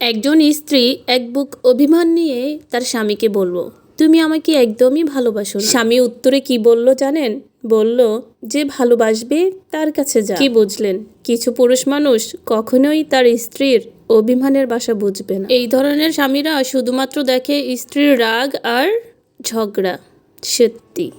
একজন স্ত্রী এক বুক অভিমান নিয়ে তার স্বামীকে বলল, তুমি আমাকে একদমই ভালোবাসো না। স্বামী উত্তরে কি বলল জানেন? বলল, যে ভালোবাসবে তার কাছে যা। কি বুঝলেন? কিছু পুরুষ মানুষ কখনোই তার স্ত্রীর অভিমানের ভাষা বুঝবে না। এই ধরনের স্বামীরা শুধুমাত্র দেখে স্ত্রীর রাগ আর ঝগড়া। সত্যি।